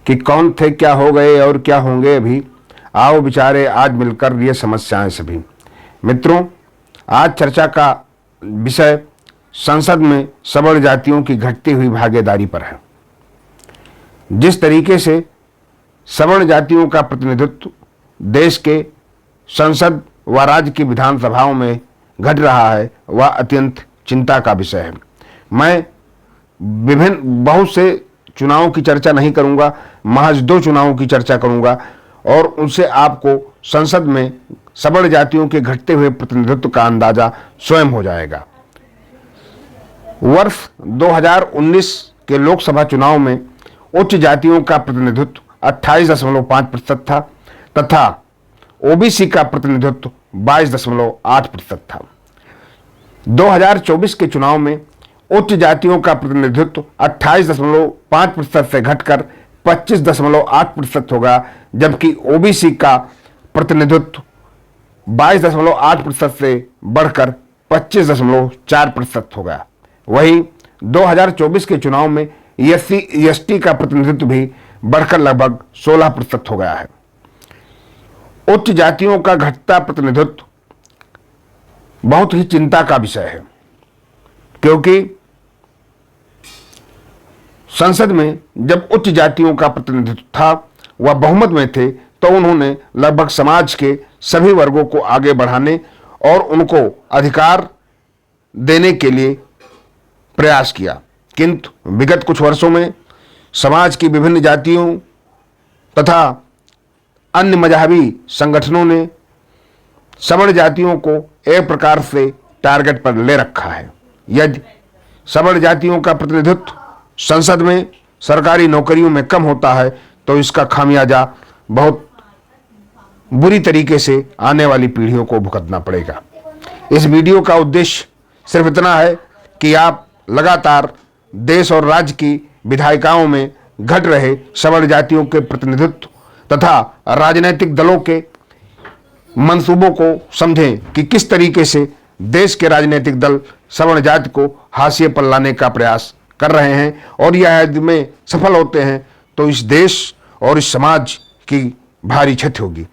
कि कौन थे, क्या हो गए और क्या होंगे अभी। आओ विचारे आज मिलकर ये समस्याएं सभी। मित्रों, आज चर्चा का विषय संसद में सवर्ण जातियों की घटती हुई भागीदारी पर है। जिस तरीके से सवर्ण जातियों का प्रतिनिधित्व देश के संसद व राज्य की विधानसभाओं में घट रहा है, वह अत्यंत चिंता का विषय है। मैं बहुत से चुनावों की चर्चा नहीं करूंगा, महज 2 चुनावों की चर्चा करूंगा और उनसे आपको संसद में सवर्ण जातियों के घटते हुए प्रतिनिधित्व का अंदाजा स्वयं हो जाएगा। वर्ष 2019 के लोकसभा चुनाव में उच्च जातियों का प्रतिनिधित्व 28.5% था तथा ओबीसी का प्रतिनिधित्व 22.8% था। 2024 के चुनाव में उच्च जातियों का प्रतिनिधित्व 28.5% से घटकर 25.8% होगा, जबकि ओबीसी का प्रतिनिधित्व 22.8% से बढ़कर 25.4% होगा। वहीं 2024 के चुनाव में एससी एसटी का प्रतिनिधित्व भी बढ़कर लगभग 16% हो गया है। उच्च जातियों का घटता प्रतिनिधित्व बहुत ही चिंता का विषय है, क्योंकि संसद में जब उच्च जातियों का प्रतिनिधित्व था, वह बहुमत में थे, तो उन्होंने लगभग समाज के सभी वर्गों को आगे बढ़ाने और उनको अधिकार देने के लिए प्रयास किया। किंतु विगत कुछ वर्षों में समाज की विभिन्न जातियों तथा अन्य मजहबी संगठनों ने सवर्ण जातियों को एक प्रकार से टारगेट पर ले रखा है। यदि सवर्ण जातियों का प्रतिनिधित्व संसद में सरकारी नौकरियों में कम होता है, तो इसका खामियाजा बहुत बुरी तरीके से आने वाली पीढ़ियों को भुगतना पड़ेगा। इस वीडियो का उद्देश्य सिर्फ इतना है कि आप लगातार देश और राज्य की विधायिकाओं में घट रहे सवर्ण जातियों के प्रतिनिधित्व तथा राजनीतिक दलों के मंसूबों को समझें कि किस तरीके से देश के राजनीतिक दल सवर्ण जाति को हाशिए पर लाने का प्रयास कर रहे हैं, और यह यदि में सफल होते हैं तो इस देश और इस समाज की भारी क्षति होगी।